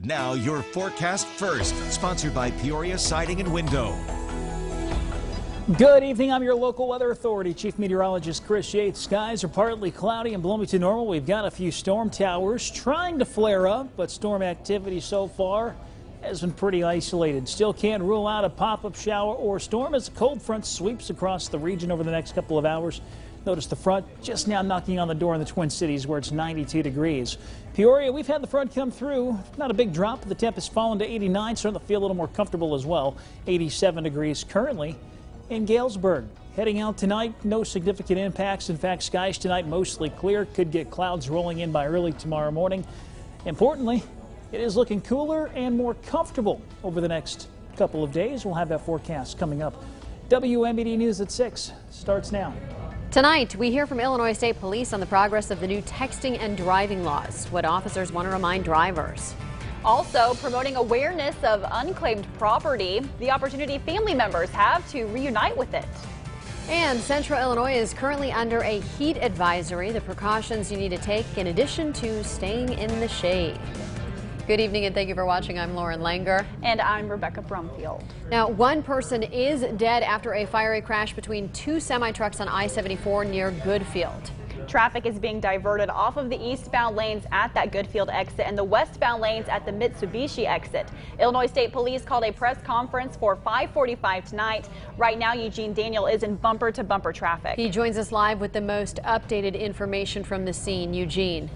Now your forecast first, sponsored by Peoria Siding and Window. Good evening. I'm your local weather authority, Chief Meteorologist Chris Yates. Skies are partly cloudy and blooming to normal. We've got a few storm towers trying to flare up, but storm activity so far has been pretty isolated. Still can't rule out a pop-up shower or storm as a cold front sweeps across the region over the next couple of hours. Notice the front just now knocking on the door in the Twin Cities where it's 92 degrees. Peoria, we've had the front come through. Not a big drop. The temp has fallen to 89. Starting to feel a little more comfortable as well. 87 degrees currently in Galesburg. Heading out tonight, no significant impacts. In fact, skies tonight mostly clear. Could get clouds rolling in by early tomorrow morning. Importantly, it is looking cooler and more comfortable over the next couple of days. We'll have that forecast coming up. WMBD News at 6 starts now. Tonight, we hear from Illinois State Police on the progress of the new texting and driving laws, what officers want to remind drivers. Also, promoting awareness of unclaimed property, the opportunity family members have to reunite with it. And Central Illinois is currently under a heat advisory, the precautions you need to take in addition to staying in the shade. Good evening and thank you for watching. I'm Lauren Langer. And I'm Rebecca Brumfield. Now, one person is dead after a fiery crash between two semi-trucks on I-74 near Goodfield. Traffic is being diverted off of the eastbound lanes at that Goodfield exit and the westbound lanes at the Mitsubishi exit. Illinois State Police called a press conference for 5:45 tonight. Right now, Eugene Daniel is in bumper-to-bumper traffic. He joins us live with the most updated information from the scene. Eugene.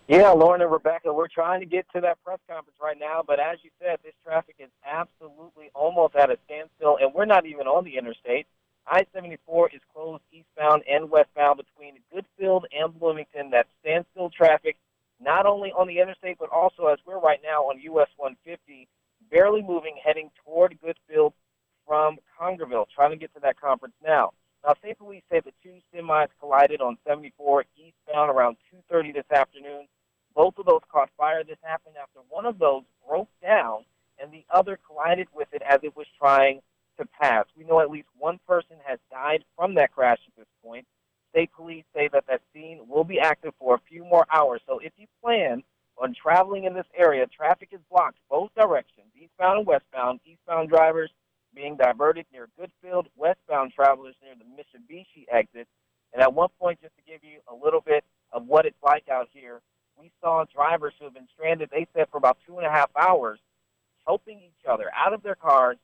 Yeah, Lauren and Rebecca, we're trying to get to that press conference right now, but as you said, this traffic is absolutely almost at a standstill, and we're not even on the interstate. I-74 is closed eastbound and westbound between Goodfield and Bloomington. That's standstill traffic, not only on the interstate, but also as we're right now on US 150, barely moving, heading toward Goodfield from Congerville, trying to get to that conference now. Now, State Police say the two semis collided on 74 eastbound around 2:30 this afternoon. Both of those caught fire. This happened after one of those broke down and the other collided with it as it was trying to pass. We know at least one person has died from that crash at this point. State Police say that that scene will be active for a few more hours. So if you plan on traveling in this area, traffic is blocked both directions, eastbound and westbound. Eastbound drivers being diverted near Goodfield, westbound travelers near the Mitsubishi exit. And at one point, just to give you a little bit of what it's like out here, we saw drivers who have been stranded, they said, for about 2.5 hours, helping each other out of their cars,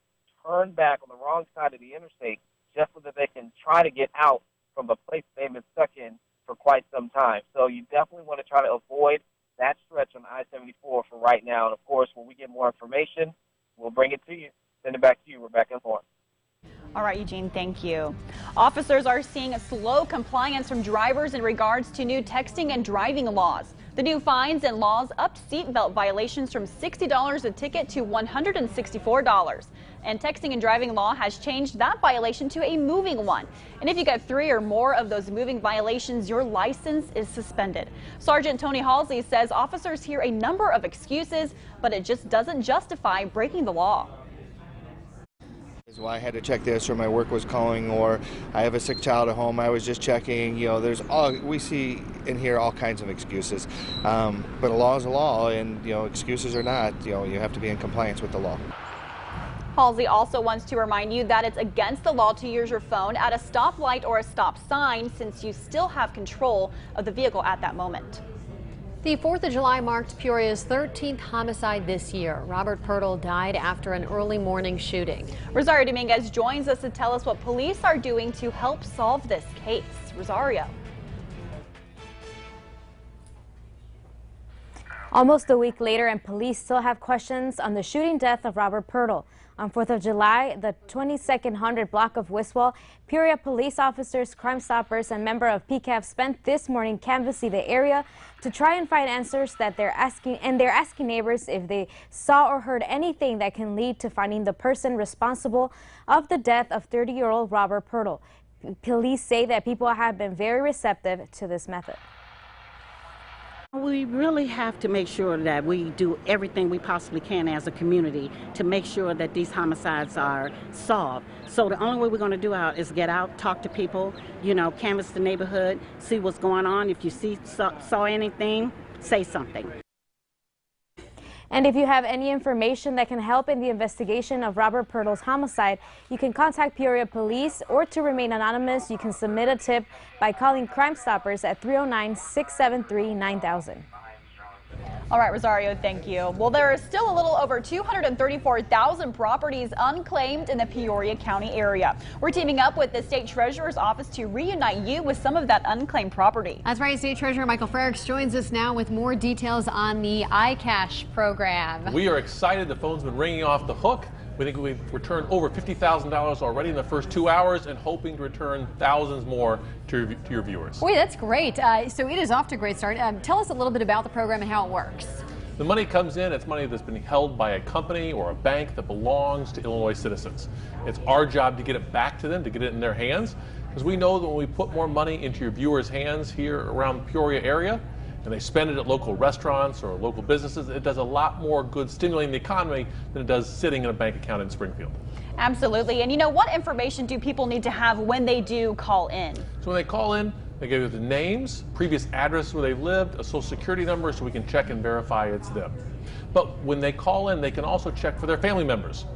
turn back on the wrong side of the interstate just so that they can try to get out from a place they've been stuck in for quite some time. So you definitely want to try to avoid that stretch on I-74 for right now. And, of course, when we get more information, we'll bring it to you. Send it back to you, Rebecca and Lauren. All right, Eugene, thank you. Officers are seeing a slow compliance from drivers in regards to new texting and driving laws. The new fines and laws upped seatbelt violations from $60 a ticket to $164. And texting and driving law has changed that violation to a moving one. And if you get 3 or more of those moving violations, your license is suspended. Sergeant Tony Halsey says officers hear a number of excuses, but it just doesn't justify breaking the law. Well, I had to check this, or my work was calling, or I have a sick child at home, I was just checking. You know, we see and hear all kinds of excuses. But a law is a law, and, you know, excuses or not, you know, you have to be in compliance with the law. Halsey also wants to remind you that it's against the law to use your phone at a stoplight or a stop sign, since you still have control of the vehicle at that moment. The 4th of July marked Peoria's 13th homicide this year. Robert Pirtle died after an early morning shooting. Rosario Dominguez joins us to tell us what police are doing to help solve this case. Rosario. Almost a week later, and police still have questions on the shooting death of Robert Pirtle. On 4th of July, the 2200 block of Wiswall, Peoria police officers, Crime Stoppers, and member of PCAF spent this morning canvassing the area to try and find answers that they're asking neighbors if they saw or heard anything that can lead to finding the person responsible of the death of 30-year-old Robert Pirtle. Police say that people have been very receptive to this method. We really have to make sure that we do everything we possibly can as a community to make sure that these homicides are solved. So the only way we're going to do it is get out, talk to people, you know, canvass the neighborhood, see what's going on. If you saw anything, say something. And if you have any information that can help in the investigation of Robert Pirtle's homicide, you can contact Peoria Police, or to remain anonymous, you can submit a tip by calling Crime Stoppers at 309-673-9000. All right, Rosario, thank you. Well, there is still a little over 234,000 properties unclaimed in the Peoria County area. We're teaming up with the State Treasurer's Office to reunite you with some of that unclaimed property. That's right. State Treasurer Michael Frericks joins us now with more details on the iCash program. We are excited. The phone's been ringing off the hook. We think we've returned over $50,000 already in the first 2 hours and hoping to return thousands more to your viewers. Boy, that's great. So it is off to a great start. Tell us a little bit about the program and how it works. The money comes in, it's money that's been held by a company or a bank that belongs to Illinois citizens. It's our job to get it back to them, to get it in their hands, because we know that when we put more money into your viewers' hands here around the Peoria area, and they spend it at local restaurants or local businesses, it does a lot more good stimulating the economy than it does sitting in a bank account in Springfield. Absolutely. And you know, what information do people need to have when they do call in? So when they call in, they give you the names, previous address where they've lived, a social security number so we can check and verify it's them. But when they call in, they can also check for their family members.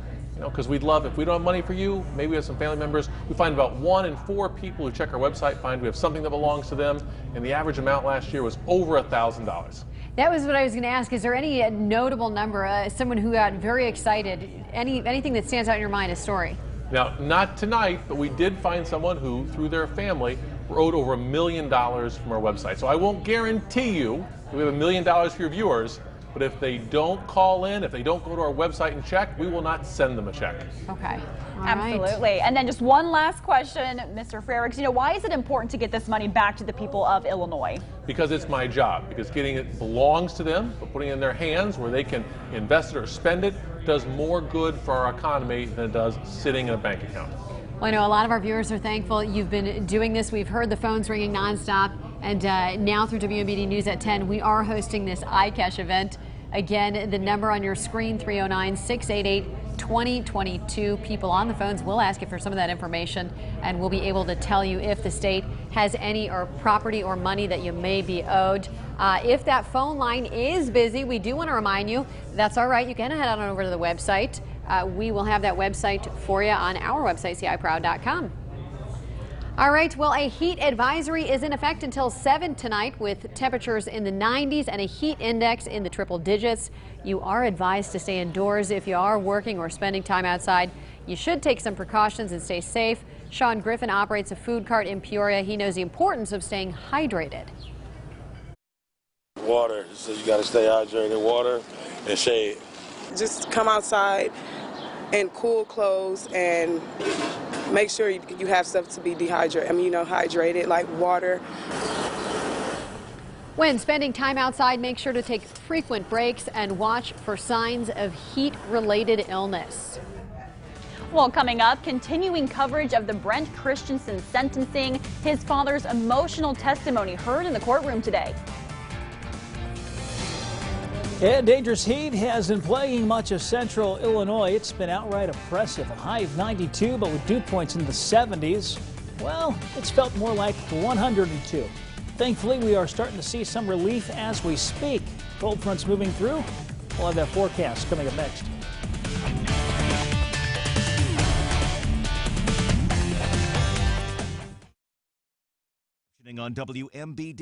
Because we'd love, if we don't have money for you, maybe we have some family members. We find about 1 in 4 people who check our website find we have something that belongs to them, and the average amount last year was over $1,000. That was what I was going to ask. Is there any notable number, someone who got very excited, anything that stands out in your mind, a story? Now, not tonight, but we did find someone who, through their family, were owed over $1 million from our website. So I won't guarantee you that we have $1 million for your viewers, but if they don't call in, if they don't go to our website and check, we will not send them a check. Okay. All Absolutely. right. And then just one last question, Mr. Frericks, why is it important to get this money back to the people of Illinois? Because it's my job. Because getting it belongs to them, but putting it in their hands where they can invest it or spend it does more good for our economy than it does sitting in a bank account. Well, I know a lot of our viewers are thankful you've been doing this. We've heard the phones ringing nonstop. And now through WMBD News at 10, we are hosting this iCash event. Again, the number on your screen, 309-688-2022. People on the phones will ask you for some of that information, and we'll be able to tell you if the state has any or property or money that you may be owed. If that phone line is busy, we do want to remind you that's all right. You can head on over to the website. We will have that website for you on our website, ciproud.com. All right, well, a heat advisory is in effect until 7 tonight with temperatures in the 90s and a heat index in the triple digits. You are advised to stay indoors if you are working or spending time outside. You should take some precautions and stay safe. Sean Griffin operates a food cart in Peoria. He knows the importance of staying hydrated. Water, so you got to stay hydrated, water and shade. Just come outside in cool clothes and make sure you have stuff to be dehydrated. Hydrated, like water. When spending time outside, make sure to take frequent breaks and watch for signs of heat-related illness. Well, coming up, continuing coverage of the Brent Christensen sentencing, his father's emotional testimony heard in the courtroom today. And dangerous heat has been plaguing much of central Illinois. It's been outright oppressive. A high of 92, but with dew points in the 70s. Well, it's felt more like 102. Thankfully, we are starting to see some relief as we speak. Cold fronts moving through. We'll have that forecast coming up next. On WMBD.